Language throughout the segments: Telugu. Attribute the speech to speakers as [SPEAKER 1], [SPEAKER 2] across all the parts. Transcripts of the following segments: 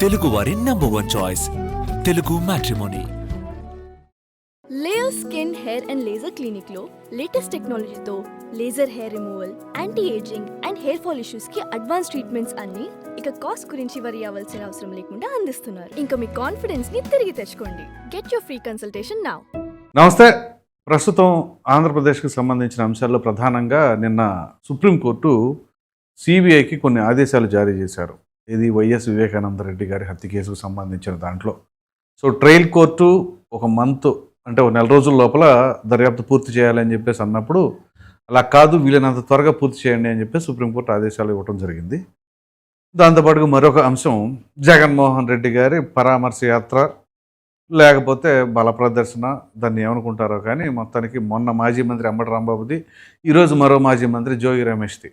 [SPEAKER 1] తెలుగు వారి #1 choice Telugu matrimony.
[SPEAKER 2] Layer skin hair and laser clinic లో లేటెస్ట్ టెక్నాలజీతో laser hair removal, anti ageing and hair fall issues కి అడ్వాన్స్ ట్రీట్మెంట్స్ అన్ని ఇక కాస్ట్ గురించి వరి అవ్వాల్సిన అవసరం లేకుండా అందిస్తున్నారు. ఇంకా మీ కాన్ఫిడెన్స్ ని తిరిగి తెచ్చుకోండి. Get your free consultation now.
[SPEAKER 3] నమస్తే. ప్రస్తుతం ఆంధ్రప్రదేశ్కి సంబంధించిన అంశాల్లో ప్రధానంగా నిన్న సుప్రీంకోర్టు సిబిఐకి కొన్ని ఆదేశాలు జారీ చేశారు. ఇది వైఎస్ వివేకానంద రెడ్డి గారి హత్య కేసుకు సంబంధించిన దాంట్లో. సో ట్రయల్ కోర్టు ఒక మంత్ అంటే ఒక నెల రోజుల లోపల దర్యాప్తు పూర్తి చేయాలని చెప్పేసి అన్నప్పుడు అలా కాదు, వీలైనంత త్వరగా పూర్తి చేయండి అని చెప్పి సుప్రీంకోర్టు ఆదేశాలు ఇవ్వడం జరిగింది. దాంతోపాటుగా మరొక అంశం జగన్మోహన్ రెడ్డి గారి పరామర్శ యాత్ర లేకపోతే బల ప్రదర్శన, దాన్ని ఏమనుకుంటారో కానీ మొత్తానికి మొన్న మాజీ మంత్రి అంబటి రాంబాబుది, ఈరోజు మరో మాజీ మంత్రి జోగి రమేష్ది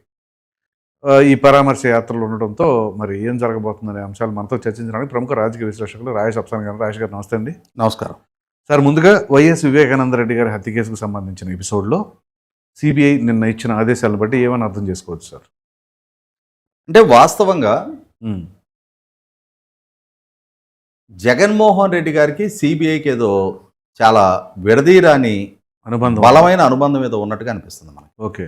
[SPEAKER 3] ఈ పరామర్శ యాత్రలు ఉండడంతో మరి ఏం జరగబోతుందనే అంశాలు మనతో చర్చించడానికి ప్రముఖ రాజకీయ విశ్లేషకులు రాజేష్ అప్సాన్ గారు. రాజేష్ గారు నమస్తే అండి.
[SPEAKER 4] నమస్కారం
[SPEAKER 3] సార్, ముందుగా వైఎస్ వివేకానంద రెడ్డి గారి హత్య కేసుకు సంబంధించిన ఎపిసోడ్లో సిబిఐ నిన్న ఇచ్చిన ఆదేశాలను బట్టి ఏమని అర్థం చేసుకోవచ్చు సార్?
[SPEAKER 4] అంటే వాస్తవంగా జగన్మోహన్ రెడ్డి గారికి సిబిఐకి ఏదో చాలా విడదీరాని
[SPEAKER 3] అనుబంధం,
[SPEAKER 4] బలమైన అనుబంధం ఏదో ఉన్నట్టుగా అనిపిస్తుంది మనకి.
[SPEAKER 3] ఓకే.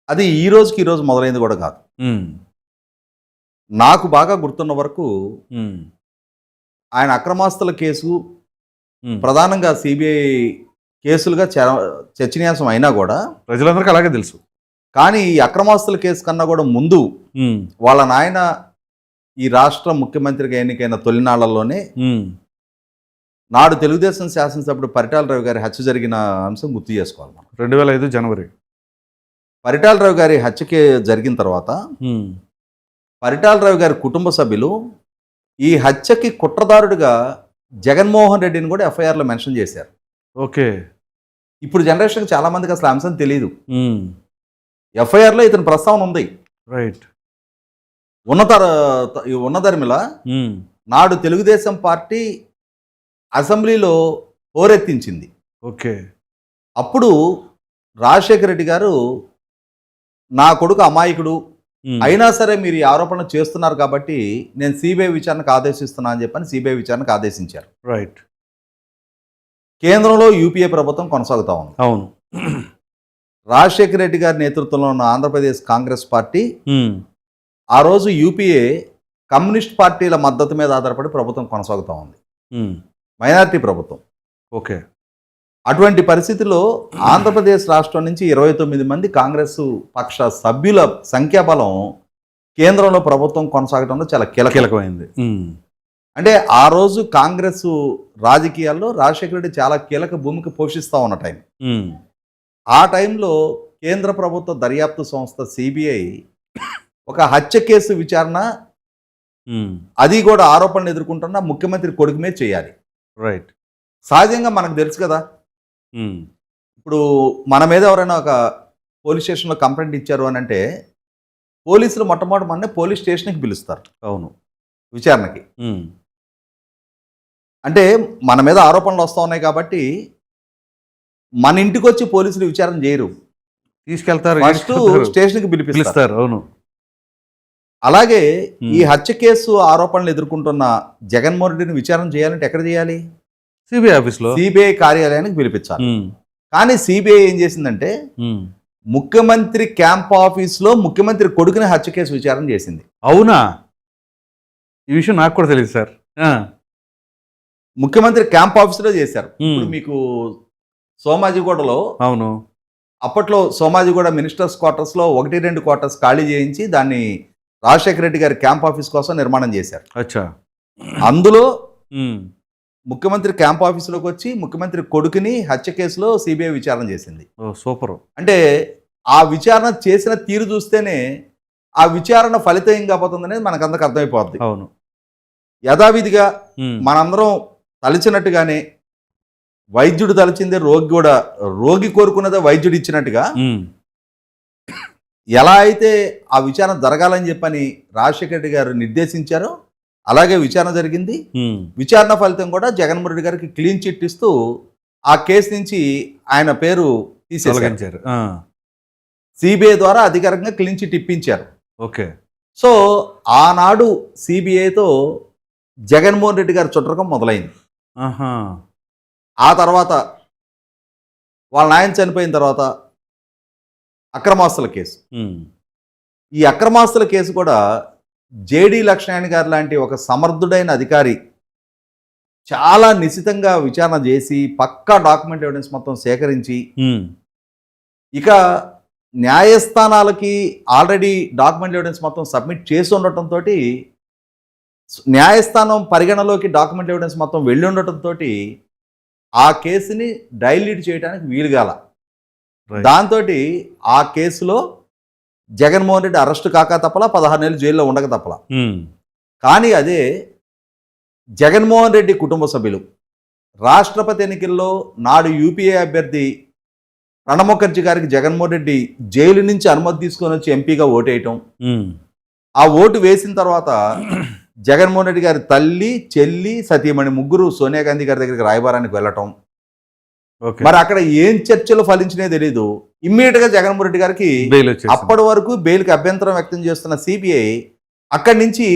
[SPEAKER 4] అది ఈ రోజుకి ఈరోజు మొదలైంది కూడా కాదు. నాకు బాగా గుర్తున్న వరకు ఆయన అక్రమాస్తుల కేసు ప్రధానంగా సిబిఐ కేసులుగా చర్చనీయాంశం అయినా కూడా
[SPEAKER 3] ప్రజలందరికీ అలాగే తెలుసు.
[SPEAKER 4] కానీ ఈ అక్రమాస్తుల కేసు కన్నా కూడా ముందు వాళ్ళ నాయన ఈ రాష్ట్ర ముఖ్యమంత్రిగా ఎన్నికైన తొలినాళ్లలోనే నాడు తెలుగుదేశం శాసనసభ్యుడు పరిటాల రవి గారి హత్య జరిగిన అంశం గుర్తు చేసుకోవాలి మనం.
[SPEAKER 3] 2005 జనవరి
[SPEAKER 4] పరిటాల రవి గారి హత్యకి జరిగిన తర్వాత పరిటాల రవి గారి కుటుంబ సభ్యులు ఈ హత్యకి కుట్రదారుడిగా జగన్మోహన్ రెడ్డిని కూడా ఎఫ్ఐఆర్లో మెన్షన్ చేశారు.
[SPEAKER 3] ఓకే.
[SPEAKER 4] ఇప్పుడు జనరేషన్కి చాలా మందికి అసలు అంశం తెలియదు. ఎఫ్ఐఆర్లో ఇతని ప్రస్తావన ఉంది.
[SPEAKER 3] రైట్.
[SPEAKER 4] ఉన్నధర్మిల నాడు తెలుగుదేశం పార్టీ అసెంబ్లీలో హోరెత్తించింది.
[SPEAKER 3] ఓకే.
[SPEAKER 4] అప్పుడు రాజశేఖర రెడ్డి గారు నా కొడుకు అమాయకుడు అయినా సరే మీరు ఈ ఆరోపణ చేస్తున్నారు కాబట్టి నేను సిబిఐ విచారణకు ఆదేశిస్తున్నా అని చెప్పని సిబిఐ విచారణకు ఆదేశించారు.
[SPEAKER 3] రైట్.
[SPEAKER 4] కేంద్రంలో యూపీఏ ప్రభుత్వం కొనసాగుతా ఉంది.
[SPEAKER 3] అవును.
[SPEAKER 4] రాజశేఖర రెడ్డి గారి నేతృత్వంలో ఉన్న ఆంధ్రప్రదేశ్ కాంగ్రెస్ పార్టీ ఆ రోజు యూపీఏ కమ్యూనిస్ట్ పార్టీల మద్దతు మీద ఆధారపడి ప్రభుత్వం కొనసాగుతూ ఉంది, మైనారిటీ ప్రభుత్వం.
[SPEAKER 3] ఓకే.
[SPEAKER 4] అటువంటి పరిస్థితుల్లో ఆంధ్రప్రదేశ్ రాష్ట్రం నుంచి 29 మంది కాంగ్రెస్ పక్ష సభ్యుల సంఖ్యాబలం కేంద్రంలో ప్రభుత్వం కొనసాగడంలో చాలా కీలకమైంది. అంటే ఆ రోజు కాంగ్రెస్ రాజకీయాల్లో రాజశేఖర రెడ్డి చాలా కీలక భూమిక పోషిస్తూ ఉన్న టైం. ఆ టైంలో కేంద్ర ప్రభుత్వ దర్యాప్తు సంస్థ సిబిఐ ఒక హత్య కేసు విచారణ, అది కూడా ఆరోపణలు ఎదుర్కొంటున్న ముఖ్యమంత్రి కొడుకు మీద చేయాలి.
[SPEAKER 3] రైట్.
[SPEAKER 4] సహజంగా మనకు తెలుసు కదా, ఇప్పుడు మన మీద ఎవరైనా ఒక పోలీస్ స్టేషన్లో కంప్లైంట్ ఇచ్చారు అని అంటే పోలీసులు మొట్టమొదటి మన పోలీస్ స్టేషన్కి పిలుస్తారు.
[SPEAKER 3] అవును.
[SPEAKER 4] విచారణకి. అంటే మన మీద ఆరోపణలు వస్తూ ఉన్నాయి కాబట్టి మన ఇంటికి వచ్చి పోలీసులు విచారణ చేయరు,
[SPEAKER 3] తీసుకెళ్తారు,
[SPEAKER 4] ఫస్ట్ స్టేషన్కి పిలిపిస్తారు.
[SPEAKER 3] అవును.
[SPEAKER 4] అలాగే ఈ హత్య కేసు ఆరోపణలు ఎదుర్కొంటున్న జగన్మోహన్ రెడ్డిని విచారణ చేయాలంటే ఎక్కడ చేయాలి?
[SPEAKER 3] సిబిఐ ఆఫీస్లో,
[SPEAKER 4] సిబిఐ కార్యాలయానికి పిలిపించాలి. కానీ సిబిఐ ఏం చేసిందంటే ముఖ్యమంత్రి క్యాంప్ ఆఫీస్లో ముఖ్యమంత్రి కొడుకుని హత్య కేసు విచారణ చేసింది.
[SPEAKER 3] అవునా? ఈ విషయం నాకు కూడా తెలియదు సార్.
[SPEAKER 4] ముఖ్యమంత్రి క్యాంప్ ఆఫీస్లో చేశారు. ఇప్పుడు మీకు సోమాజిగూడలో,
[SPEAKER 3] అవును,
[SPEAKER 4] అప్పట్లో సోమాజిగూడ మినిస్టర్స్ క్వార్టర్స్లో 1-2 క్వార్టర్స్ ఖాళీ చేయించి దాన్ని రాజశేఖర రెడ్డి గారి క్యాంప్ ఆఫీస్ కోసం నిర్మాణం చేశారు.
[SPEAKER 3] అచ్చా.
[SPEAKER 4] అందులో ముఖ్యమంత్రి క్యాంప్ ఆఫీసులోకి వచ్చి ముఖ్యమంత్రి కొడుకుని హత్య కేసులో సిబిఐ విచారణ చేసింది.
[SPEAKER 3] సూపర్.
[SPEAKER 4] అంటే ఆ విచారణ చేసిన తీరు చూస్తేనే ఆ విచారణ ఫలితం ఏం కాబోతుందనేది మనకందరికి అర్థమైపోద్ది.
[SPEAKER 3] అవును.
[SPEAKER 4] యథావిధిగా మనందరం తలిచినట్టుగానే వైద్యుడు తలిచిందే రోగి కూడా, రోగి కోరుకున్నదే వైద్యుడు ఇచ్చినట్టుగా ఎలా అయితే ఆ విచారణ జరగాలని చెప్పని రాజశేఖర రెడ్డి గారు నిర్దేశించారో అలాగే విచారణ జరిగింది. విచారణ ఫలితం కూడా జగన్మోహన్ రెడ్డి గారికి క్లీన్ చిట్ ఇస్తూ ఆ కేసు నుంచి ఆయన పేరు తీసేశారు. సిబిఐ ద్వారా అధికారికంగా క్లీన్ చిట్ ఇప్పించారు.
[SPEAKER 3] ఓకే.
[SPEAKER 4] సో ఆనాడు సిబిఐతో జగన్మోహన్ రెడ్డి గారి చుట్టరకం మొదలైంది.
[SPEAKER 3] ఆహా.
[SPEAKER 4] ఆ తర్వాత వాళ్ళ నాయన చనిపోయిన తర్వాత అక్రమాస్తుల కేసు. ఈ అక్రమాస్తుల కేసు కూడా జేడి లక్ష్మణ్ గారు లాంటి ఒక సమర్థుడైన అధికారి చాలా నిశితంగా విచారణ చేసి పక్కా డాక్యుమెంట్ ఎవిడెన్స్ మొత్తం సేకరించి ఇక న్యాయస్థానాలకి ఆల్రెడీ డాక్యుమెంట్ ఎవిడెన్స్ మొత్తం సబ్మిట్ చేసి ఉండటంతో న్యాయస్థానం పరిగణలోకి డాక్యుమెంట్ ఎవిడెన్స్ మొత్తం వెళ్ళి ఉండటంతో ఆ కేసుని డైలీట్ చేయడానికి వీలుగాల. దాంతో ఆ కేసులో జగన్మోహన్ రెడ్డి అరెస్ట్ కాక తప్పలా, 16 నెలలు జైల్లో ఉండక తప్పలా. కానీ అదే జగన్మోహన్ రెడ్డి కుటుంబ సభ్యులు రాష్ట్రపతి ఎన్నికల్లో నాడు యూపీఏ అభ్యర్థి ప్రణబ్ ముఖర్జీ గారికి జగన్మోహన్ రెడ్డి జైలు నుంచి అనుమతి తీసుకొని వచ్చి ఎంపీగా ఓటేయటం, ఆ ఓటు వేసిన తర్వాత జగన్మోహన్ రెడ్డి గారి తల్లి, చెల్లి, సతీమణి ముగ్గురు సోనియా గాంధీ గారి దగ్గరికి రాయబారానికి వెళ్ళటం, మరి అక్కడ ఏం చర్చలు ఫలించినే తెలీదు. ఇమ్మీడియట్ గా జగన్మోహన్ రెడ్డి గారికి అప్పటి వరకు బెయిల్కి అభ్యంతరం వ్యక్తం చేస్తున్న సిబిఐ అక్కడి నుంచి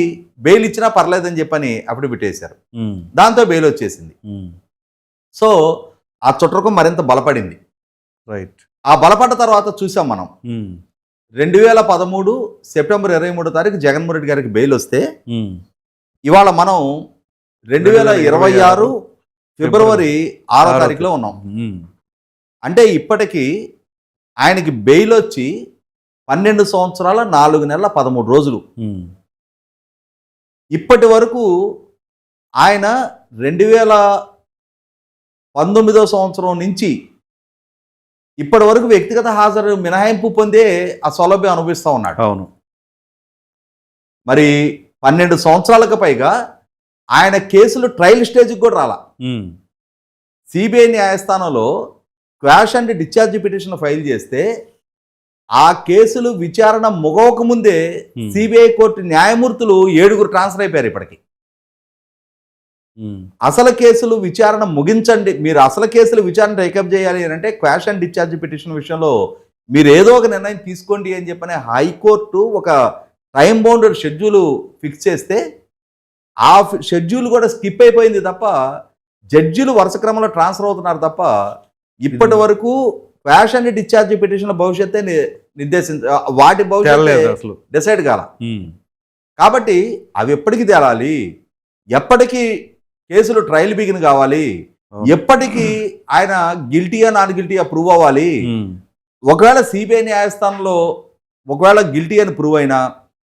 [SPEAKER 4] బెయిల్ ఇచ్చినా పర్లేదని చెప్పని అప్పుడు పెట్టేశారు. దాంతో బెయిల్ వచ్చేసింది. సో ఆ చుట్టరకం మరింత బలపడింది.
[SPEAKER 3] రైట్.
[SPEAKER 4] ఆ బలపడ్డ తర్వాత చూసాం మనం 2013 సెప్టెంబర్ 23వ తారీఖు జగన్మోహన్ రెడ్డి గారికి బెయిల్ వస్తే ఇవాళ మనం 2026 ఫిబ్రవరి 6వ తారీఖులో ఉన్నాం. అంటే ఇప్పటికీ ఆయనకి బెయిల్ వచ్చి 12 సంవత్సరాల 4 నెలల 13 రోజులు. ఇప్పటి వరకు ఆయన 2019వ సంవత్సరం నుంచి ఇప్పటి వరకు వ్యక్తిగత హాజరు మినహాయింపు పొందే ఆ సౌలభ్యం అనుభవిస్తూ ఉన్నాడు.
[SPEAKER 3] అవును.
[SPEAKER 4] మరి 12 సంవత్సరాలకు పైగా ఆయన కేసులు ట్రయల్ స్టేజ్కి కూడా రాలా. సిబిఐ న్యాయస్థానంలో quash and discharge petition file చేస్తే ఆ కేసులు విచారణ ముగవక ముందే సిబిఐ కోర్టు న్యాయమూర్తులు 7 ట్రాన్స్ఫర్ అయిపోయారు. ఇప్పటికి అసలు కేసులు విచారణ ముగించండి, మీరు అసలు కేసులు విచారణ టేకప్ చేయాలి అని అంటే క్వాష్ అండ్ డిశ్చార్జ్ పిటిషన్ విషయంలో మీరు ఏదో ఒక నిర్ణయం తీసుకోండి అని చెప్పని హైకోర్టు ఒక టైం బౌండెడ్ షెడ్యూల్ ఫిక్స్ చేస్తే ఆ షెడ్యూల్ కూడా స్కిప్ అయిపోయింది తప్ప జడ్జిలు వరుస క్రమంలో ట్రాన్స్ఫర్ అవుతున్నారు తప్ప ఇప్పటి వరకు క్వాష్ అండ్ డిశ్చార్జ్ పిటిషన్ భవిష్యత్తే వాటి భవిష్యత్తు డిసైడ్ కాల. కాబట్టి అవి ఎప్పటికి తేలాలి, ఎప్పటికీ కేసులు ట్రయల్ బిగిన్ కావాలి, ఎప్పటికీ ఆయన గిల్టీయా నాన్ గిల్టీయా ప్రూవ్ అవ్వాలి. ఒకవేళ సిబిఐ న్యాయస్థానంలో ఒకవేళ గిల్టీ అని ప్రూవ్ అయినా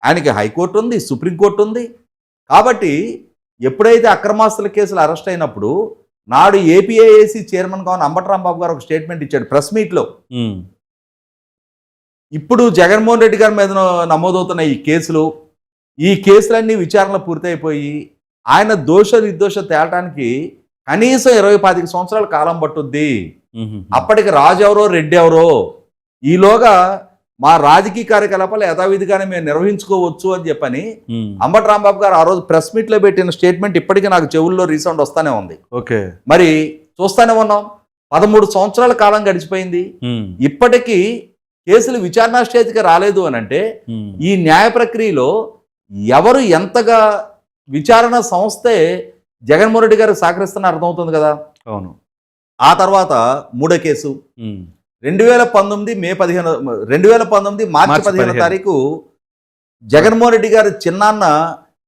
[SPEAKER 4] ఆయనకి హైకోర్టు ఉంది, సుప్రీంకోర్టు ఉంది. కాబట్టి ఎప్పుడైతే అక్రమాస్తుల కేసులు అరెస్ట్ అయినప్పుడు నాడు ఏపీఐఏసీ చైర్మన్ గా ఉన్న అంబటి రాంబాబు గారు ఒక స్టేట్మెంట్ ఇచ్చాడు ప్రెస్ మీట్లో. ఇప్పుడు జగన్మోహన్ రెడ్డి గారి మీద నమోదవుతున్న ఈ కేసులన్నీ విచారణలు పూర్తయిపోయి ఆయన దోష నిర్దోష తేలటానికి కనీసం 20-25 సంవత్సరాల కాలం పట్టుద్ది. అప్పటికి రాజు ఎవరో రెడ్డి ఎవరో, ఈలోగా మా రాజకీయ కార్యకలాపాలు యథావిధిగానే మేము నిర్వహించుకోవచ్చు అని చెప్పని అంబటి రాంబాబు గారు ఆ రోజు ప్రెస్ మీట్ లో పెట్టిన స్టేట్మెంట్ ఇప్పటికీ నాకు చెవుల్లో రీసౌండ్ వస్తానే ఉంది.
[SPEAKER 3] ఓకే.
[SPEAKER 4] మరి చూస్తానే ఉన్నాం, 13 సంవత్సరాల కాలం గడిచిపోయింది, ఇప్పటికీ కేసులు విచారణ స్టేజ్కి రాలేదు అని అంటే ఈ న్యాయ ప్రక్రియలో ఎవరు ఎంతగా విచారణ సంస్థే జగన్మోహన్ రెడ్డి గారికి సహకరిస్తున్న అర్థమవుతుంది కదా.
[SPEAKER 3] అవును.
[SPEAKER 4] ఆ తర్వాత మూడో కేసు 2019 మార్చి 15వ తారీఖు జగన్మోహన్ రెడ్డి గారి చిన్నాన్న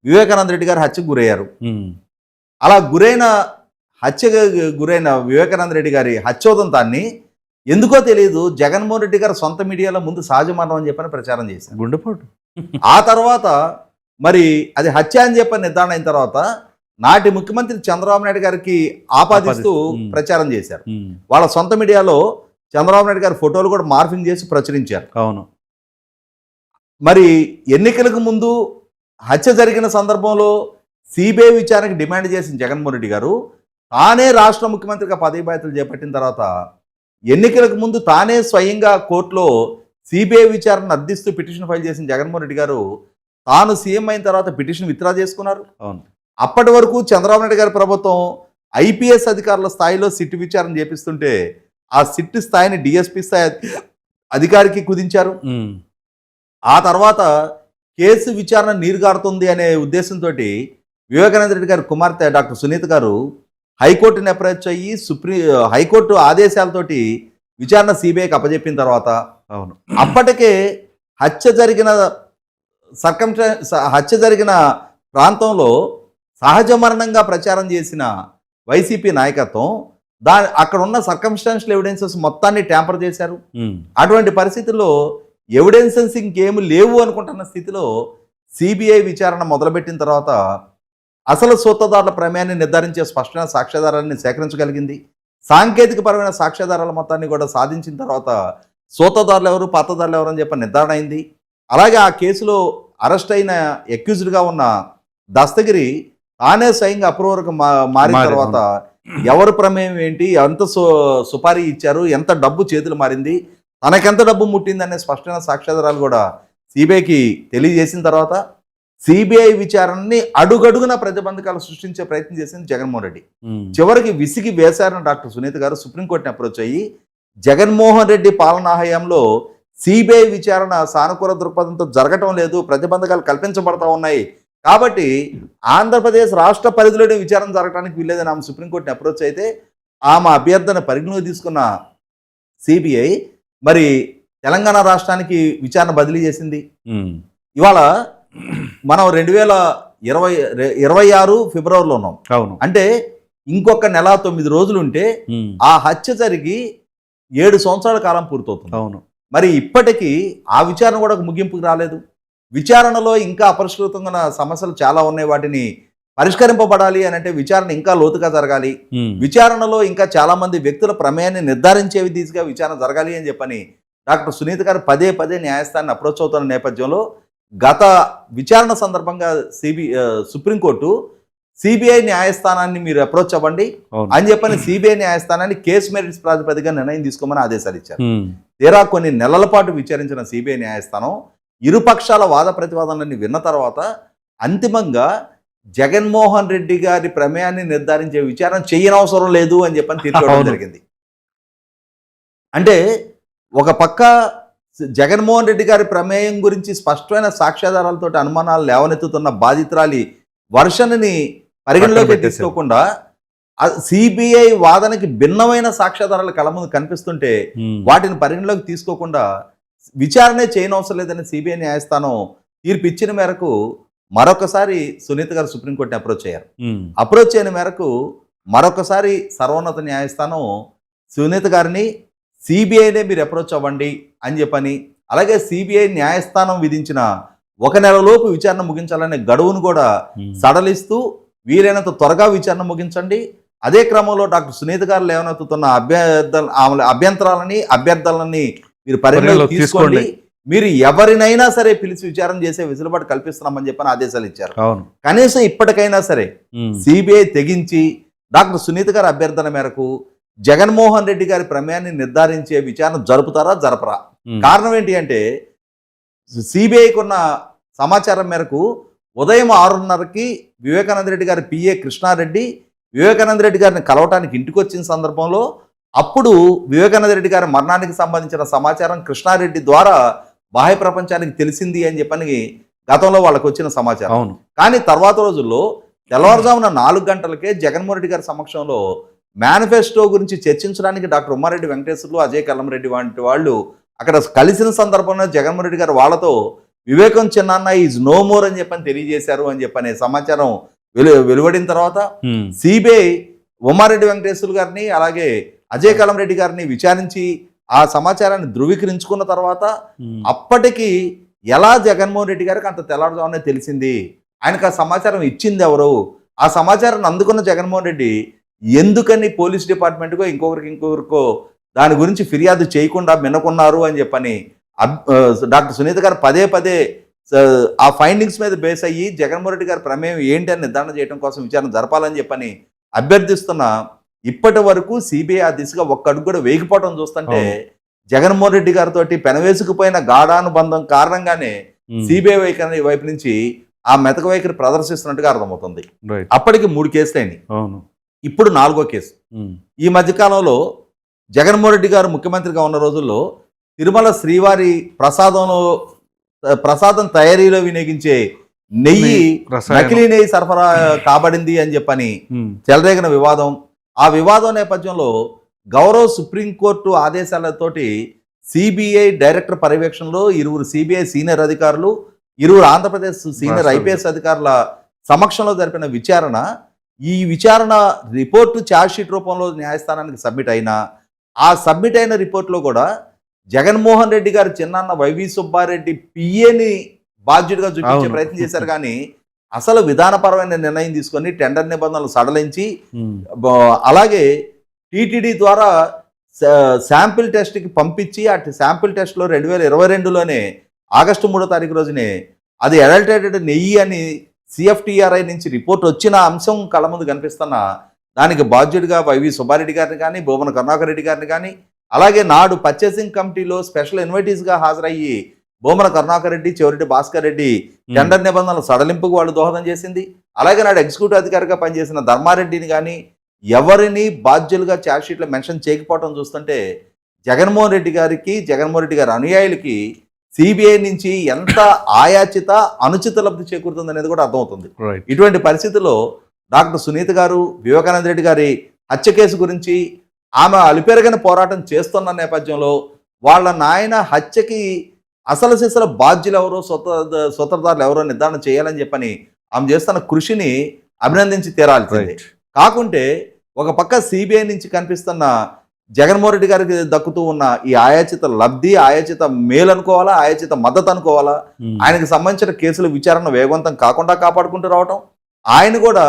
[SPEAKER 4] వివేకానంద రెడ్డి గారు హత్యకు గురయ్యారు. అలా గురైన వివేకానంద రెడ్డి గారి హత్యోదంతాన్ని ఎందుకో తెలియదు జగన్మోహన్ రెడ్డి గారు సొంత మీడియాలో ముందు సహజ మరణం అని చెప్పని ప్రచారం చేశారు.
[SPEAKER 3] గుండెపోటు.
[SPEAKER 4] ఆ తర్వాత మరి అది హత్య అని చెప్పని నిర్ధారణ అయిన తర్వాత నాటి ముఖ్యమంత్రి చంద్రబాబు నాయుడు గారికి ఆపాదిస్తూ ప్రచారం చేశారు. వాళ్ళ సొంత మీడియాలో చంద్రబాబు నాయుడు గారి ఫోటోలు కూడా మార్ఫింగ్ చేసి ప్రచురించారు.
[SPEAKER 3] అవును.
[SPEAKER 4] మరి ఎన్నికలకు ముందు హత్య జరిగిన సందర్భంలో సిబిఐ విచారణకు డిమాండ్ చేసిన జగన్మోహన్ రెడ్డి గారు తానే రాష్ట్ర ముఖ్యమంత్రిగా పదవి బాధ్యతలు చేపట్టిన తర్వాత ఎన్నికలకు ముందు తానే స్వయంగా కోర్టులో సిబిఐ విచారణ అర్థిస్తూ పిటిషన్ ఫైల్ చేసిన జగన్మోహన్ రెడ్డి గారు తాను సీఎం అయిన తర్వాత పిటిషన్ విత్డ్రా చేసుకున్నారు.
[SPEAKER 3] అవును.
[SPEAKER 4] అప్పటి వరకు చంద్రబాబు నాయుడు గారి ప్రభుత్వం ఐపీఎస్ అధికారుల స్థాయిలో సిట్ విచారణ చేపిస్తుంటే ఆ సిట్ స్థాయిని డిఎస్పీ స్థాయి అధికారికి కుదించారు. ఆ తర్వాత కేసు విచారణ నీరుగారుతుంది అనే ఉద్దేశంతో వివేకానంద రెడ్డి గారి కుమార్తె డాక్టర్ సునీత గారు హైకోర్టుని అప్రోచ్ అయ్యి హైకోర్టు ఆదేశాలతోటి విచారణ సిబిఐకి అప్పజెప్పిన తర్వాత
[SPEAKER 3] అవును.
[SPEAKER 4] అప్పటికే హత్య జరిగిన ప్రాంతంలో సహజ మరణంగా ప్రచారం చేసిన వైసీపీ నాయకత్వం అక్కడ ఉన్న సర్కమ్స్టాన్షియల్ ఎవిడెన్సెస్ మొత్తాన్ని ట్యాంపర్ చేశారు. అటువంటి పరిస్థితుల్లో ఎవిడెన్సెస్ ఇంకేమి లేవు అనుకుంటున్న స్థితిలో సిబిఐ విచారణ మొదలుపెట్టిన తర్వాత అసలు సూత్రధారుల ప్రమేయాన్ని నిర్ధారించే స్పష్టమైన సాక్ష్యాధారాన్ని సేకరించగలిగింది. సాంకేతికపరమైన సాక్ష్యాధారాల మొత్తాన్ని కూడా సాధించిన తర్వాత సూత్రధారులు ఎవరు, పాత్రధారులు ఎవరు అని చెప్పి నిర్ధారణ అయింది. అలాగే ఆ కేసులో అరెస్ట్ అయిన అక్యూజ్డ్గా ఉన్న దస్తగిరి తానే స్వయంగా అప్రూవర్గా మారిన తర్వాత ఎవరు ప్రమేయం ఏంటి, ఎంత సుపారీ ఇచ్చారు, ఎంత డబ్బు చేతులు మారింది, తనకెంత డబ్బు ముట్టింది అనే స్పష్టమైన సాక్ష్యాధారాలు కూడా సిబిఐకి తెలియజేసిన తర్వాత సిబిఐ విచారణని అడుగడుగున ప్రతిబంధకాలు సృష్టించే ప్రయత్నం చేసింది జగన్మోహన్ రెడ్డి. చివరికి విసిగి వేశారని డాక్టర్ సునీత గారు సుప్రీంకోర్టుని అప్రోచ్ అయ్యి జగన్మోహన్ రెడ్డి పాలనా హయాంలో సిబిఐ విచారణ సానుకూల దృక్పథంతో జరగటం లేదు, ప్రతిబంధకాలు కల్పించబడతా ఉన్నాయి, కాబట్టి ఆంధ్రప్రదేశ్ రాష్ట్ర పరిధిలోనే విచారణ జరగడానికి వీల్లేదని ఆమె సుప్రీంకోర్టుని అప్రోచ్ అయితే ఆమె అభ్యర్థన పరిగణలోకి తీసుకున్న సిబిఐ మరి తెలంగాణ రాష్ట్రానికి విచారణ బదిలీ చేసింది. ఇవాళ మనం 2026 ఫిబ్రవరిలో ఉన్నాం.
[SPEAKER 3] అవును.
[SPEAKER 4] అంటే ఇంకొక నెల 9 రోజులు ఉంటే ఆ హత్య జరిగి 7 సంవత్సరాల కాలం పూర్తవుతుంది.
[SPEAKER 3] అవును.
[SPEAKER 4] మరి ఇప్పటికీ ఆ విచారణ కూడా ఒక ముగింపుకు రాలేదు. విచారణలో ఇంకా అపరిష్కృతంగా సమస్యలు చాలా ఉన్నాయి, వాటిని పరిష్కరింపబడాలి అని అంటే విచారణ ఇంకా లోతుగా జరగాలి, విచారణలో ఇంకా చాలా మంది వ్యక్తుల ప్రమేయాన్ని నిర్ధారించే దిశగా విచారణ జరగాలి అని చెప్పని డాక్టర్ సునీత గారు పదే న్యాయస్థానాన్ని అప్రోచ్ అవుతున్న నేపథ్యంలో గత విచారణ సందర్భంగా సుప్రీంకోర్టు సిబిఐ న్యాయస్థానాన్ని మీరు అప్రోచ్ అవ్వండి అని చెప్పని సిబిఐ న్యాయస్థానాన్ని కేసు మెరిట్స్ ప్రాతిపదికగా నిర్ణయం తీసుకోమని ఆదేశాలు ఇచ్చారు. తీరా కొన్ని నెలల పాటు విచారించిన సిబిఐ న్యాయస్థానం ఇరుపక్షాల వాద ప్రతివాదనలన్నీ విన్న తర్వాత అంతిమంగా జగన్మోహన్ రెడ్డి గారి ప్రమేయాన్ని నిర్ధారించే విచారణ చేయనవసరం లేదు అని చెప్పని తీర్పు ఇవ్వడం జరిగింది. అంటే ఒక పక్క జగన్మోహన్ రెడ్డి గారి ప్రమేయం గురించి స్పష్టమైన సాక్ష్యాధారాలతో అనుమానాలు లేవనెత్తుతున్న బాధితురాలి వర్షన్ని పరిగణలోకి తీసుకోకుండా సిబిఐ వాదనకి భిన్నమైన సాక్ష్యాధారాలు కళ్ళ ముందు కనిపిస్తుంటే వాటిని పరిగణలోకి తీసుకోకుండా విచారణే చేయనవసరం లేదని సిబిఐ న్యాయస్థానం తీర్పు ఇచ్చిన మేరకు మరొకసారి సునీత గారు సుప్రీంకోర్టుని అప్రోచ్ అయ్యారు. అప్రోచ్ అయిన మేరకు మరొకసారి సర్వోన్నత న్యాయస్థానం సునీత గారిని సిబిఐనే మీరు అప్రోచ్ అవ్వండి అని చెప్పని, అలాగే సిబిఐ న్యాయస్థానం విధించిన 1 నెలలోపు విచారణ ముగించాలనే గడువును కూడా సడలిస్తూ వీలైనంత త్వరగా విచారణ ముగించండి, అదే క్రమంలో డాక్టర్ సునీత గారు లేవనెత్తుతున్న అభ్యర్థనని మీరు పరిగణలోకి తీసుకోండి, మీరు ఎవరినైనా సరే పిలిచి విచారణ చేసే వెసులుబాటు కల్పిస్తున్నామని చెప్పని ఆదేశాలు ఇచ్చారు. కనీసం ఇప్పటికైనా సరే సిబిఐ తెగించి డాక్టర్ సునీత గారి అభ్యర్థన మేరకు జగన్మోహన్ రెడ్డి గారి ప్రమేయాన్ని నిర్ధారించే విచారణ జరుపుతారా జరపరా? కారణం ఏంటి అంటే సిబిఐకి ఉన్న సమాచారం మేరకు ఉదయం 6:30కి వివేకానంద రెడ్డి గారి పిఏ కృష్ణారెడ్డి వివేకానంద రెడ్డి గారిని కలవటానికి ఇంటికి వచ్చిన సందర్భంలో అప్పుడు వివేకానంద రెడ్డి గారి మరణానికి సంబంధించిన సమాచారం కృష్ణారెడ్డి ద్వారా బాహ్య ప్రపంచానికి తెలిసింది అని చెప్పని గతంలో వాళ్ళకు వచ్చిన సమాచారం. కానీ తర్వాత రోజుల్లో తెల్లవారుజామున 4 గంటలకే జగన్మోహన్ రెడ్డి గారి సమక్షంలో మేనిఫెస్టో గురించి చర్చించడానికి డాక్టర్ ఉమ్మారెడ్డి వెంకటేశ్వర్లు, అజయ్ కల్లంరెడ్డి వంటి వాళ్ళు అక్కడ కలిసిన సందర్భంలో జగన్మోహన్ రెడ్డి గారు వాళ్ళతో వివేకం చిన్నాన్న ఈజ్ నో మోర్ అని చెప్పని తెలియజేశారు అని చెప్పనే సమాచారం వెలువడిన తర్వాత సిబిఐ ఉమ్మారెడ్డి వెంకటేశ్వర్లు గారిని అలాగే అజయ్ కల్లంరెడ్డి గారిని విచారించి ఆ సమాచారాన్ని ధృవీకరించుకున్న తర్వాత అప్పటికి ఎలా జగన్మోహన్ రెడ్డి గారికి అంత తెల్లవారుజామునే తెలిసింది, ఆయనకు ఆ సమాచారం ఇచ్చింది ఎవరు, ఆ సమాచారాన్ని అందుకున్న జగన్మోహన్ రెడ్డి ఎందుకని పోలీస్ డిపార్ట్మెంట్కో ఇంకొకరికో దాని గురించి ఫిర్యాదు చేయకుండా మిన్నకున్నారు అని చెప్పని డాక్టర్ సునీత గారు పదే ఆ ఫైండింగ్స్ మీద బేస్ అయ్యి జగన్మోహన్ రెడ్డి గారి ప్రమేయం ఏంటి అని నిర్ధారణ చేయడం కోసం విచారణ జరపాలని చెప్పని అభ్యర్థిస్తున్న ఇప్పటి వరకు సిబిఐ ఆ దిశగా ఒక్క అడుగు కూడా వేగిపోవడం చూస్తుంటే జగన్మోహన్ రెడ్డి గారితో పెనవేసుకుపోయిన గాఢానుబంధం కారణంగానే సిబిఐ వైపు నుంచి ఆ మెతక వైఖరి ప్రదర్శిస్తున్నట్టుగా అర్థమవుతుంది. అప్పటికి 3 కేసులు అయినాయి, ఇప్పుడు 4వ కేసు. ఈ మధ్యకాలంలో జగన్మోహన్ రెడ్డి గారు ముఖ్యమంత్రిగా ఉన్న రోజుల్లో తిరుమల శ్రీవారి ప్రసాదంలో ప్రసాదం తయారీలో వినియోగించే నెయ్యి
[SPEAKER 3] రసాయనం.
[SPEAKER 4] నకిలీ నెయ్యి సరఫరా కాబడింది అని చెప్పని చెలరేగిన వివాదం. ఆ వివాదం నేపథ్యంలో గౌరవ సుప్రీంకోర్టు ఆదేశాలతోటి సిబిఐ డైరెక్టర్ పర్యవేక్షణలో 2 సిబిఐ సీనియర్ అధికారులు, 2 ఆంధ్రప్రదేశ్ సీనియర్ ఐపీఎస్ అధికారుల సమక్షంలో జరిపిన విచారణ, ఈ విచారణ రిపోర్టు ఛార్జ్షీట్ రూపంలో న్యాయస్థానానికి సబ్మిట్ అయినా, ఆ సబ్మిట్ అయిన రిపోర్ట్లో కూడా జగన్మోహన్ రెడ్డి గారు చిన్నాన్న వైవి సుబ్బారెడ్డి పిఏని బాధ్యుడిగా చూపించే ప్రయత్నం చేశారు. కానీ అసలు విధానపరమైన నిర్ణయం తీసుకొని టెండర్ నిబంధనలు సడలించి అలాగే టీటీడీ ద్వారా శాంపిల్ టెస్ట్కి పంపించి అటు శాంపిల్ టెస్ట్లో 2022లోనే ఆగస్టు 3వ తారీఖు రోజునే అది అడల్టరేటెడ్ నెయ్యి అని సిఎఫ్టిఆర్ఐ నుంచి రిపోర్ట్ వచ్చిన అంశం కళ్ళ ముందు కనిపిస్తున్న దానికి బాధ్యుడిగా వైవి సుబ్బారెడ్డి గారిని కానీ, భూమన కరుణాకర్ రెడ్డి గారిని కానీ, అలాగే నాడు పర్చేసింగ్ కమిటీలో స్పెషల్ ఇన్వైటీస్గా హాజరయ్యి భూమన కరుణాకర్ రెడ్డి, చెవిరెడ్డి భాస్కర్ రెడ్డి టెండర్ నిబంధనల సడలింపుకు వాళ్ళు దోహదం చేసింది. అలాగే నాడు ఎగ్జిక్యూటివ్ అధికారిగా పనిచేసిన ధర్మారెడ్డిని కానీ ఎవరిని బాధ్యులుగా ఛార్జ్షీట్లో మెన్షన్ చేయకపోవడం చూస్తుంటే జగన్మోహన్ రెడ్డి గారికి, జగన్మోహన్ రెడ్డి గారి అనుయాయులకి సిబిఐ నుంచి ఎంత ఆయాచిత అనుచిత లబ్ధి చేకూరుతుంది అనేది కూడా అర్థమవుతుంది. ఇటువంటి పరిస్థితుల్లో డాక్టర్ సునీత గారు వివేకానంద రెడ్డి గారి హత్య కేసు గురించి ఆమె అలుపెరగని పోరాటం చేస్తున్న నేపథ్యంలో వాళ్ళ నాయన హత్యకి అసలు సిసల బాధ్యులు ఎవరో, సూత్రధారులు ఎవరో నిర్ధారణ చేయాలని చెప్పని ఆమె చేస్తున్న కృషిని అభినందించి తీరాల్సిందే. కాకుంటే ఒక పక్క సిబిఐ నుంచి కనిపిస్తున్న జగన్మోహన్ రెడ్డి గారికి దక్కుతూ ఉన్న ఈ ఆయాచిత లబ్ధి, ఆయాచిత మేలు అనుకోవాలా, ఆయాచిత మద్దతు అనుకోవాలా, ఆయనకు సంబంధించిన కేసుల విచారణ వేగవంతం కాకుండా కాపాడుకుంటూ రావటం, ఆయన కూడా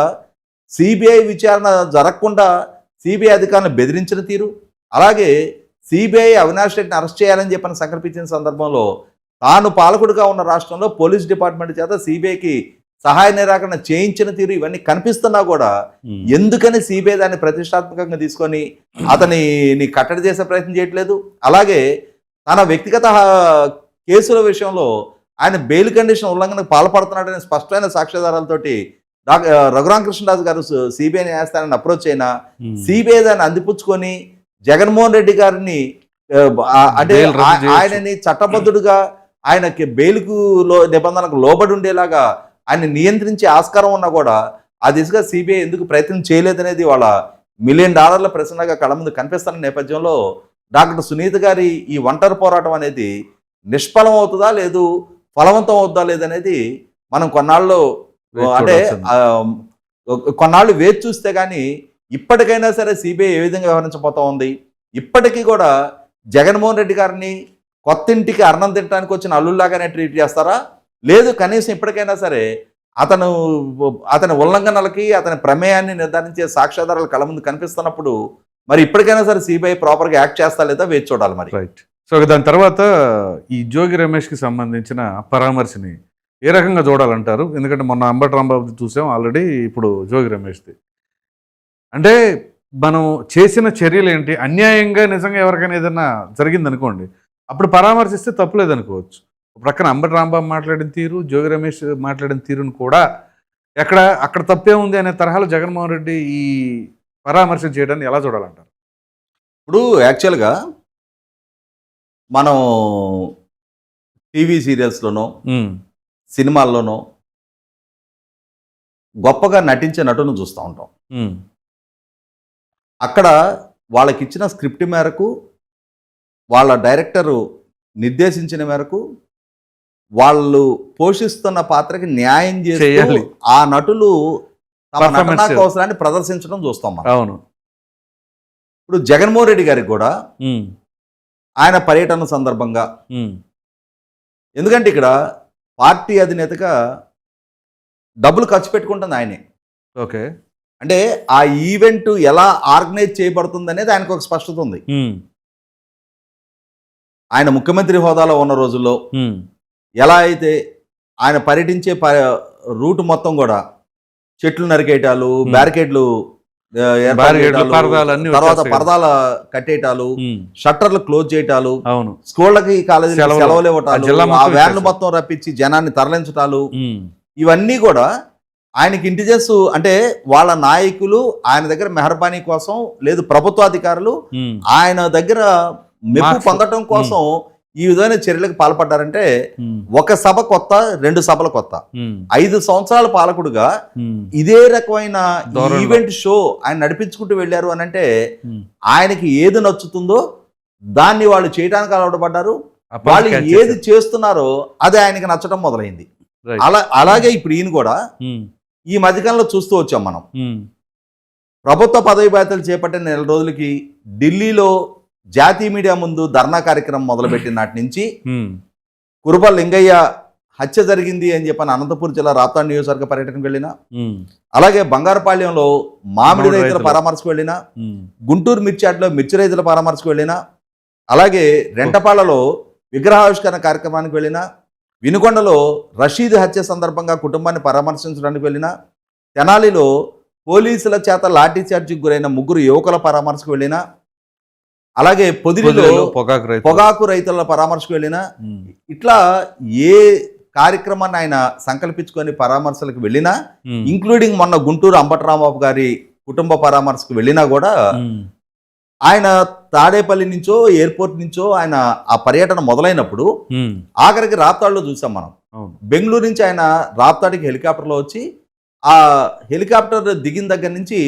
[SPEAKER 4] సిబిఐ విచారణ జరగకుండా సిబిఐ అధికారులను బెదిరించిన తీరు, అలాగే సిబిఐ అవినాష్ రెడ్డిని అరెస్ట్ చేయాలని చెప్పని సంకల్పించిన సందర్భంలో తాను పాలకుడిగా ఉన్న రాష్ట్రంలో పోలీస్ డిపార్ట్మెంట్ చేత సిబిఐకి సహాయ నిరాకరణ చేయించిన తీరు ఇవన్నీ కనిపిస్తున్నా కూడా ఎందుకని సిబిఐ దాన్ని ప్రతిష్టాత్మకంగా తీసుకొని అతని కట్టడి చేసే ప్రయత్నం చేయట్లేదు. అలాగే తన వ్యక్తిగత కేసుల విషయంలో ఆయన బెయిల్ కండిషన్ ఉల్లంఘనకు పాల్పడుతున్నాడనే స్పష్టమైన సాక్ష్యాధారాలతోటి రఘురామకృష్ణరాజు గారు సిబిఐ న్యాయస్థానాన్ని అప్రోచ్ అయినా సిబిఐ దాన్ని అందిపుచ్చుకొని జగన్మోహన్ రెడ్డి గారిని అంటే ఆయనని చట్టబద్ధుడుగా ఆయనకి బెయిల్కు నిబంధనలకు లోబడి ఉండేలాగా ఆయన నియంత్రించే ఆస్కారం ఉన్నా కూడా ఆ దిశగా సిబిఐ ఎందుకు ప్రయత్నం చేయలేదనేది వాళ్ళ $1 మిలియన్ ప్రశ్నగా కళ్ళ ముందు కనిపిస్తున్న నేపథ్యంలో డాక్టర్ సునీత గారి ఈ ఒంటరి పోరాటం అనేది నిష్ఫలం అవుతుందా లేదు ఫలవంతం అవుతుందా లేదనేది మనం కొన్నాళ్ళు అంటే కొన్నాళ్ళు వేచి చూస్తే కానీ ఇప్పటికైనా సరే సిబిఐ ఏ విధంగా వ్యవహరించబోతా ఉంది. ఇప్పటికీ కూడా జగన్మోహన్ రెడ్డి గారిని కొత్త ఇంటికి అన్నం తినడానికి వచ్చిన అల్లుల్లాగానే ట్రీట్ చేస్తారా, లేదు కనీసం ఇప్పటికైనా సరే అతని ఉల్లంఘనలకి అతని ప్రమేయాన్ని నిర్ధారించే సాక్ష్యాధారాలు కళ్ళ ముందు కనిపిస్తున్నప్పుడు మరి ఇప్పటికైనా సరే సిబిఐ ప్రాపర్గా యాక్ట్ చేస్తా లేదా వేచి చూడాలి మరి.
[SPEAKER 3] రైట్. సో దాని తర్వాత ఈ జోగి రమేష్కి సంబంధించిన పరామర్శని ఏ రకంగా చూడాలంటారు? ఎందుకంటే మొన్న అంబటి రాంబాబుది చూసాం ఆల్రెడీ, ఇప్పుడు జోగి రమేష్ది. అంటే మనం చేసిన చర్యలు ఏంటి, అన్యాయంగా నిజంగా ఎవరికైనా ఏదైనా జరిగిందనుకోండి అప్పుడు పరామర్శిస్తే తప్పులేదనుకోవచ్చు. ప్రక్కన అంబటి రాంబాబు మాట్లాడిన తీరు, జోగి రమేష్ మాట్లాడిన తీరును కూడా అక్కడ తప్పే ఉంది అనే తరహాలో జగన్మోహన్ రెడ్డి ఈ పరామర్శ చేయడాన్ని ఎలా చూడాలంటారు?
[SPEAKER 4] ఇప్పుడు యాక్చువల్గా మనం టీవీ సీరియల్స్లోనో సినిమాల్లోనో గొప్పగా నటించే నటులను చూస్తూ ఉంటాం. అక్కడ వాళ్ళకి ఇచ్చిన స్క్రిప్ట్ మేరకు, వాళ్ళ డైరెక్టరు నిర్దేశించిన మేరకు వాళ్ళు పోషిస్తున్న పాత్రకి న్యాయం చేస్తూ ఆ నటులు తమ నటనా కౌశలాన్ని ప్రదర్శించడం చూస్తాం మనం.
[SPEAKER 3] అవును.
[SPEAKER 4] ఇప్పుడు జగన్మోహన్ రెడ్డి గారికి కూడా ఆయన పర్యటన సందర్భంగా, ఎందుకంటే ఇక్కడ పార్టీ అధినేతగా డబ్బులు ఖర్చు పెట్టుకుంటుంది ఆయనే.
[SPEAKER 3] ఓకే.
[SPEAKER 4] అంటే ఆ ఈవెంట్ ఎలా ఆర్గనైజ్ చేయబడుతుంది అనేది ఆయనకు ఒక స్పష్టత ఉంది. ఆయన ముఖ్యమంత్రి హోదాలో ఉన్న రోజుల్లో ఎలా అయితే ఆయన పర్యటించే రూట్ మొత్తం కూడా చెట్లు నరికేయటాలు, బ్యారికేడ్లు, తర్వాత పరదాల కట్టేయటాలు, షట్టర్లు క్లోజ్ చేయటాలు, స్కూళ్ళకి కాలేజీలకు సెలవులు ఇవ్వటాలు, ఆ వ్యాన్లు మొత్తం రప్పించి జనాన్ని తరలించటాలు, ఇవన్నీ కూడా ఆయనకి ఇంటెలిజెన్స్ అంటే వాళ్ళ నాయకులు ఆయన దగ్గర మెహర్బానీ కోసం, లేదు ప్రభుత్వాధికారులు ఆయన దగ్గర మెప్పు పొందటం కోసం ఈ విధమైన చర్యలకు పాల్పడ్డారంటే ఒక సభ కొత్త, 2 సభలు కొత్త. 5 సంవత్సరాల పాలకుడుగా ఇదే రకమైన ఈవెంట్ షో ఆయన నడిపించుకుంటూ వెళ్ళారు అని అంటే ఆయనకి ఏది నచ్చుతుందో దాన్ని వాళ్ళు చేయడానికి అలవాటుపడ్డారు. వాళ్ళు ఏది చేస్తున్నారో అది ఆయనకి నచ్చడం మొదలైంది. అలాగే ఇప్పుడు ఈయన కూడా ఈ మధ్యకాలంలో చూస్తూ వచ్చాం మనం. ప్రభుత్వ పదవి బాధ్యతలు చేపట్టిన 4 రోజులకి ఢిల్లీలో జాతీయ మీడియా ముందు ధర్నా కార్యక్రమం మొదలుపెట్టిన నాటి నుంచి కురుబ లింగయ్య హత్య జరిగింది అని చెప్పని అనంతపురం జిల్లా రాప్తాడు నియోజకవర్గ పర్యటనకు వెళ్ళినా, అలాగే బంగారుపాళ్యంలో మామిడి రైతుల పరామర్శకు వెళ్ళినా, గుంటూరు మిర్చాట్లో మిర్చి రైతుల పరామర్శకు వెళ్ళినా, అలాగే రెంటపాళ్లలో విగ్రహావిష్కరణ కార్యక్రమానికి వెళ్ళినా, వినుకొండలో రషీద్ హత్య సందర్భంగా కుటుంబాన్ని పరామర్శించడానికి వెళ్ళినా, తెనాలిలో పోలీసుల చేత లాఠీ చార్జికి గురైన 3 యువకుల పరామర్శకు వెళ్ళినా, అలాగే పొదిలిలో పొగాకు రైతుల పరామర్శకు వెళ్ళినా, ఇట్లా ఏ కార్యక్రమాన్ని ఆయన సంకల్పించుకొని పరామర్శలకు వెళ్ళినా, ఇంక్లూడింగ్ మొన్న గుంటూరు అంబటరాంబాబు గారి కుటుంబ పరామర్శకు వెళ్ళినా కూడా ఆయన తాడేపల్లి నుంచో ఎయిర్పోర్ట్ నుంచో ఆయన ఆ పర్యటన మొదలైనప్పుడు ఆఖరికి రాప్తాడులో చూసాం మనం. బెంగళూరు నుంచి ఆయన రాప్తాడికి హెలికాప్టర్లో వచ్చి ఆ హెలికాప్టర్ దిగిన దగ్గర నుంచి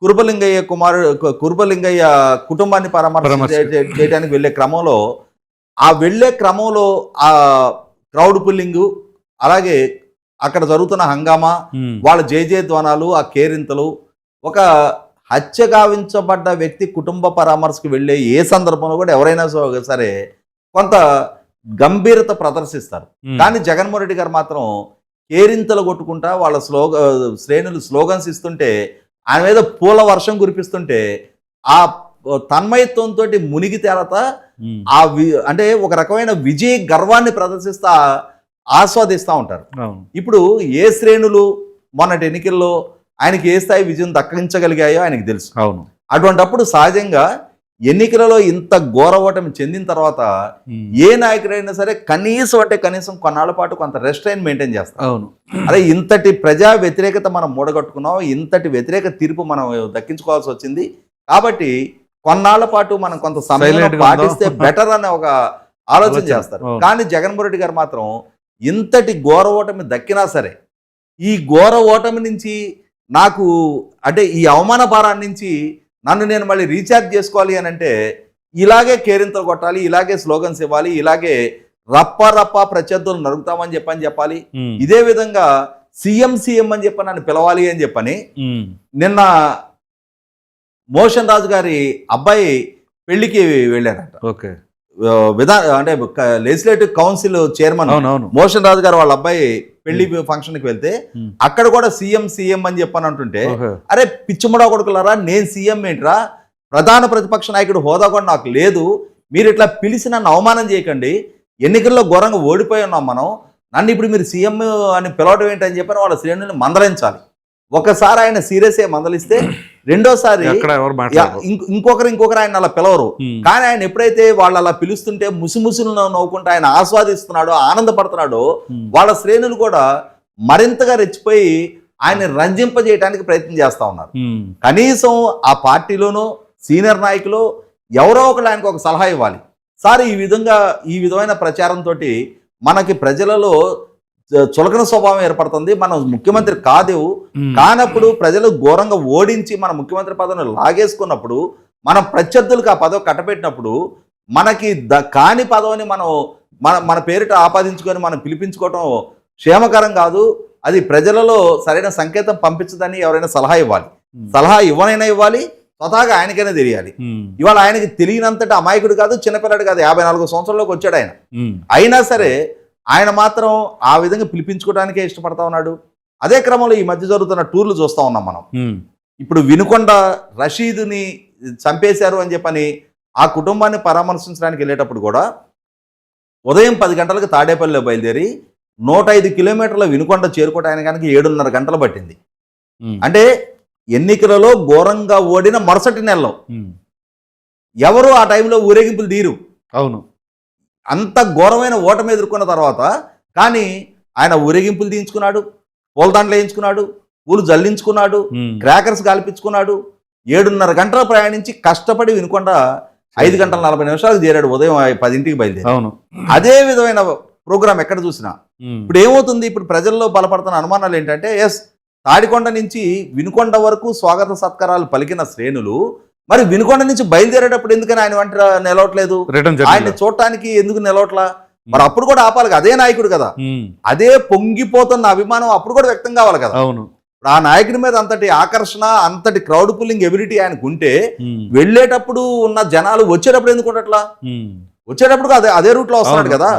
[SPEAKER 4] కురుబలింగయ్య కుటుంబాన్ని పరామర్శ చేయడానికి వెళ్ళే క్రమంలో ఆ క్రౌడ్ పుల్లింగ్, అలాగే అక్కడ జరుగుతున్న హంగామా, వాళ్ళ జయధ్వానాలు, ఆ కేరింతలు, ఒక హత్య గావించబడ్డ వ్యక్తి కుటుంబ పరామర్శకు వెళ్ళే ఏ సందర్భంలో కూడా ఎవరైనా సరే కొంత గంభీరత ప్రదర్శిస్తారు. కానీ జగన్మోహన్ రెడ్డి గారు మాత్రం కేరింతలు కొట్టుకుంటా వాళ్ళ శ్రేణులు స్లోగన్స్ ఇస్తుంటే, ఆయన మీద పూల వర్షం కురిపిస్తుంటే ఆ తన్మయత్వంతో మునిగి తేలతా అంటే ఒక రకమైన విజయ గర్వాన్ని ప్రదర్శిస్తా ఆస్వాదిస్తూ ఉంటారు. ఇప్పుడు ఏ శ్రేణులు మొన్నటి ఎన్నికల్లో ఆయనకి ఏ స్థాయి విజయం దక్కించగలిగాయో ఆయనకి తెలుసు. అవును, అటువంటప్పుడు సహజంగా ఎన్నికలలో ఇంత ఘోర ఓటమి చెందిన తర్వాత ఏ నాయకుడైనా సరే కనీసం కొన్నాళ్ళ పాటు కొంత రెస్ట్రైన్ మెయింటైన్ చేస్తాం. అవును, అదే ఇంతటి ప్రజా వ్యతిరేకత మనం మూడగట్టుకున్నాం, ఇంతటి వ్యతిరేక తీర్పు మనం దక్కించుకోవాల్సి వచ్చింది కాబట్టి కొన్నాళ్ల పాటు మనం కొంత సమయం పాటిస్తే బెటర్ అనే ఒక ఆలోచన చేస్తారు. కానీ జగన్మోహన్ రెడ్డి గారు మాత్రం ఇంతటి ఘోర ఓటమి దక్కినా సరే ఈ ఘోర ఓటమి నుంచి నాకు అంటే ఈ అవమాన భారాన్ని నుంచి నన్ను నేను మళ్ళీ రీఛార్జ్ చేసుకోవాలి అని అంటే ఇలాగే కేరింతలు కొట్టాలి, ఇలాగే స్లోగన్స్ ఇవ్వాలి, ఇలాగే రప్ప ప్రత్యర్థులు నరుగుతామని చెప్పాలి. ఇదే విధంగా సీఎం అని చెప్పి నన్ను పిలవాలి అని చెప్పని నిన్న మోషన్ రాజు గారి అబ్బాయి పెళ్లికి వెళ్ళారట. ఓకే, అంటే లెజిస్లేటివ్ కౌన్సిల్ చైర్మన్ మోషన్ రాజు గారు వాళ్ళ అబ్బాయి పెళ్లి ఫంక్షన్కి వెళ్తే అక్కడ కూడా సీఎం అని చెప్పని అంటుంటే, అరే పిచ్చిముడా కొడుకులారా, నేను సీఎం ఏంట్రా, ప్రధాన ప్రతిపక్ష నాయకుడు హోదా కూడా నాకు లేదు, మీరు ఇట్లా పిలిచి నన్ను అవమానం చేయకండి, ఎన్నికల్లో ఘోరంగా ఓడిపోయి ఉన్నాం మనం, నన్ను ఇప్పుడు మీరు సీఎం అని పిలవడం ఏంటని చెప్పని వాళ్ళ శ్రేణుల్ని మందలించాలి. ఒకసారి ఆయన సీరియస్ మందలిస్తే రెండోసారి ఇంకొకరు ఆయన అలా పిలవరు. కానీ ఆయన ఎప్పుడైతే వాళ్ళు అలా పిలుస్తుంటే ముసిముసులు నవ్వుకుంటూ ఆయన ఆస్వాదిస్తున్నాడో, ఆనందపడుతున్నాడో, వాళ్ళ శ్రేణులు కూడా మరింతగా రెచ్చిపోయి ఆయన రంజింపజేయడానికి ప్రయత్నం చేస్తా ఉన్నారు. కనీసం ఆ పార్టీలోనూ సీనియర్ నాయకులు ఎవరో ఒకరు ఆయనకు ఒక సలహా ఇవ్వాలి. సార్ ఈ విధమైన ప్రచారంతో మనకి ప్రజలలో చులకన స్వభావం ఏర్పడుతుంది, మనం ముఖ్యమంత్రి కానప్పుడు ప్రజలు ఘోరంగా ఓడించి మన ముఖ్యమంత్రి పదవిని లాగేసుకున్నప్పుడు, మన ప్రత్యర్థులకు ఆ పదవి కట్టబెట్టినప్పుడు మనకి కాని పదవిని మన పేరిట ఆపాదించుకొని మనం పిలిపించుకోవటం క్షేమకరం కాదు, అది ప్రజలలో సరైన సంకేతం పంపించదని ఎవరైనా సలహా ఇవ్వాలి. సలహా ఇవ్వాలి, స్వతహాగా ఆయనకైనా తెలియాలి. ఇవాళ ఆయనకి తెలియనంతటి అమాయకుడు కాదు, చిన్నపిల్లడు కాదు, 54 సంవత్సరాల్లోకి వచ్చాడు ఆయన. అయినా సరే ఆయన మాత్రం ఆ విధంగా పిలిపించుకోవడానికే ఇష్టపడతా ఉన్నాడు. అదే క్రమంలో ఈ మధ్య జరుగుతున్న టూర్లు చూస్తూ ఉన్నాం మనం. ఇప్పుడు వినుకొండ రషీదుని చంపేశారు అని చెప్పని ఆ కుటుంబాన్ని పరామర్శించడానికి వెళ్ళేటప్పుడు కూడా ఉదయం 10 గంటలకు తాడేపల్లిలో బయలుదేరి 105 కిలోమీటర్ల వినుకొండ చేరుకోవడానికి 7.5 గంటలు పట్టింది. అంటే ఎన్నికలలో ఘోరంగా ఓడిన మరుసటి నెలలో ఎవరు ఆ టైంలో ఊరేగింపులు తీరు. అవును, అంత ఘోరమైన ఓటమి ఎదుర్కొన్న తర్వాత కానీ ఆయన ఊరేగింపులు తీయించుకున్నాడు, పూలదండలు వేయించుకున్నాడు, పూలు జల్లించుకున్నాడు, క్రాకర్స్ గాల్పించుకున్నాడు. 7.5 గంటలు ప్రయాణించి కష్టపడి వినుకొండ 5 గంటల 40 నిమిషాలకు చేరాడు, ఉదయం 10ంటికి బయలుదేరి.
[SPEAKER 3] అవును.
[SPEAKER 4] అదే విధమైన ప్రోగ్రామ్ ఎక్కడ చూసినా. ఇప్పుడు ఏమవుతుంది, ఇప్పుడు ప్రజల్లో బలపడుతున్న అనుమానాలు ఏంటంటే, తాడికొండ నుంచి వినుకొండ వరకు స్వాగత సత్కారాలు పలికిన శ్రేణులు మరి వినుకొండ నుంచి బయలుదేరేటప్పుడు ఎందుకని ఆయన వెంట నిలవట్లేదు, ఆయన్ని చూడటానికి ఎందుకు నిలవట్లా? మరి అప్పుడు కూడా ఆపాలి, అదే నాయకుడు కదా, అదే పొంగిపోతున్న అభిమానం అప్పుడు కూడా వ్యక్తం కావాలి కదా.
[SPEAKER 3] అవును.
[SPEAKER 4] ఆ నాయకుడి మీద అంతటి ఆకర్షణ, అంతటి క్రౌడ్ పుల్లింగ్ ఎబిలిటీ ఆయనకు ఉంటే వెళ్ళేటప్పుడు ఉన్న జనాలు వచ్చేటప్పుడు ఎందుకు ఉండట్లా? వచ్చేటప్పుడు అదే రూట్ లో వస్తున్నాడు కదా,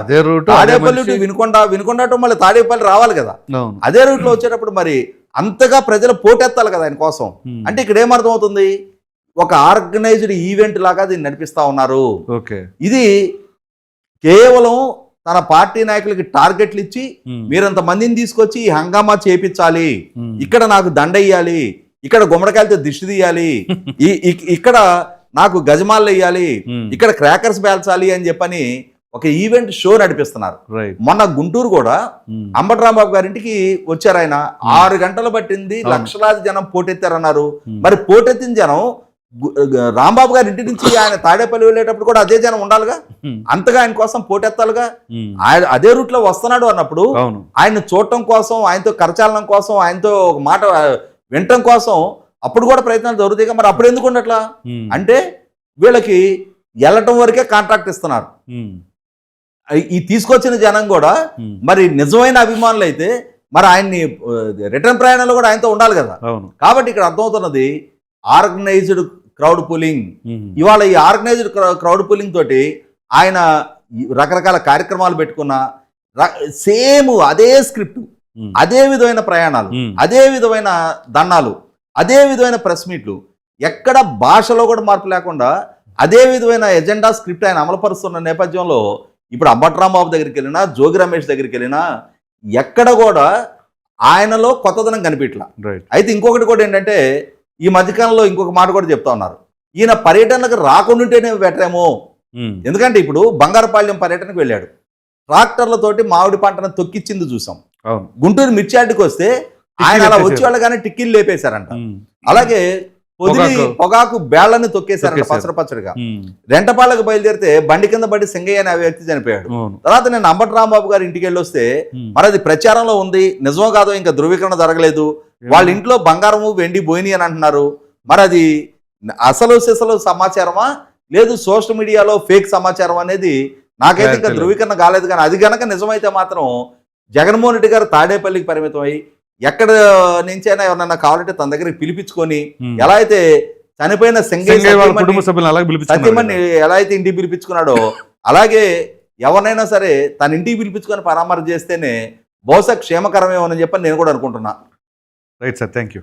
[SPEAKER 4] తాడేపల్లి టు వినుకొండ, వినుకొండ టు మళ్ళీ తాడేపల్లి రావాలి కదా, అదే రూట్ లో వచ్చేటప్పుడు మరి అంతగా ప్రజలు పోటెత్తాలి కదా ఆయన కోసం. అంటే ఇక్కడ ఏమర్థం అవుతుంది, ఒక ఆర్గనైజ్డ్ ఈవెంట్ లాగా దీన్ని నడిపిస్తా ఉన్నారు. ఇది కేవలం తన పార్టీ నాయకులకి టార్గెట్లు ఇచ్చి మీరంత మందిని తీసుకొచ్చి ఈ హంగామా చేపించాలి, ఇక్కడ నాకు దండయ్యాలి, ఇక్కడ గుమ్మడికాయలతో దిష్టి తీయాలి, ఇక్కడ నాకు గజమాలు వేయాలి, ఇక్కడ క్రాకర్స్ పేల్చాలి అని చెప్పని ఒక ఈవెంట్ షో నడిపిస్తున్నారు. మొన్న గుంటూరు కూడా అంబటి రాంబాబు గారింటికి వచ్చారు ఆయన, 6 గంటలు పట్టింది, లక్షలాది జనం పోటెత్తారన్నారు. మరి పోటెత్తిన జనం రాంబాబు గారి ఇంటి నుంచి ఆయన తాడేపల్లి వెళ్ళేటప్పుడు కూడా అదే జనం ఉండాలిగా, అంతగా ఆయన కోసం పోటెత్తాలిగా. ఆయన అదే రూట్ లో వస్తున్నాడు అన్నప్పుడు ఆయన చూడటం కోసం, ఆయనతో కరచాలనం కోసం, ఆయనతో ఒక మాట వినటం కోసం అప్పుడు కూడా ప్రయత్నాలు జరుగుతాయి. మరి అప్పుడు ఎందుకు ఉండట్లా అంటే వీళ్ళకి వెళ్ళటం వరకే కాంట్రాక్ట్ ఇస్తున్నారు. ఈ తీసుకొచ్చిన జనం కూడా మరి నిజమైన అభిమానులు అయితే మరి ఆయన్ని రిటర్న్ ప్రయాణంలో కూడా ఆయనతో ఉండాలి కదా. కాబట్టి ఇక్కడ అర్థమవుతున్నది ఆర్గనైజ్డ్ క్రౌడ్ పులింగ్. ఇవాళ ఈ ఆర్గనైజ్డ్ క్రౌడ్ పులింగ్ తోటి ఆయన రకరకాల కార్యక్రమాలు పెట్టుకున్న సేమ్ అదే స్క్రిప్ట్, అదే విధమైన ప్రయాణాలు, అదే విధమైన దండాలు, అదే విధమైన ప్రెస్ మీట్లు, ఎక్కడ భాషలో కూడా మార్పు లేకుండా అదే విధమైన ఎజెండా స్క్రిప్ట్ ఆయన అమలుపరుస్తున్న నేపథ్యంలో ఇప్పుడు అంబటి రాంబాబు దగ్గరికి వెళ్ళినా, జోగి రమేష్ దగ్గరికి వెళ్ళినా ఎక్కడ కూడా ఆయనలో కొత్తదనం కనిపించలా. అయితే ఇంకొకటి కూడా ఏంటంటే, ఈ మధ్యకాలంలో ఇంకొక మాట కూడా చెప్తా ఉన్నారు, ఈయన పర్యటనకు రాకుండానే బెటరేమో. ఎందుకంటే ఇప్పుడు బంగారపాళ్యం పర్యటనకు వెళ్ళాడు, ట్రాక్టర్లతోటి మామిడి పంటను తొక్కిచ్చింది చూసాం. గుంటూరు మిర్చాడికి వస్తే ఆయన అలా వచ్చి వాళ్ళగానే టిక్కిలు లేపేశారంట. అలాగే పొగాకు బేళ్లని తొక్కేశారంట పచ్చడిగా. రెంటపాళ్ళకు బయలుదేరితే బండి కింద పడి సింగయ్య అనే వ్యక్తి చనిపోయాడు. తర్వాత నేను అంబటి రాంబాబు గారి ఇంటికి వెళ్ళి వస్తే మరి అది ప్రచారంలో ఉంది, నిజమో కాదో ఇంకా ధృవీకరణ జరగలేదు. వాళ్ళ ఇంట్లో బంగారము వెండి పోయినాయి అని అంటున్నారు. మరి అది అసలు సమాచారమా లేదు సోషల్ మీడియాలో ఫేక్ సమాచారం అనేది నాకైతే ఇంకా ధృవీకరణ కాలేదు. కానీ అది గనక నిజమైతే మాత్రం జగన్మోహన్ రెడ్డి గారు తాడేపల్లికి పరిమితం అయ్యి ఎక్కడ నుంచైనా ఎవరన్నా కావాలంటే తన దగ్గరికి పిలిపించుకొని, ఎలా అయితే చనిపోయిన సత్యమని ఎలా అయితే ఇంటికి పిలిపించుకున్నాడో అలాగే ఎవరినైనా సరే తన ఇంటికి పిలిపించుకొని పరామర్శ చేస్తేనే బహుశా క్షేమకరమేమోనని చెప్పని నేను కూడా అనుకుంటున్నా.
[SPEAKER 3] Right sir, thank you.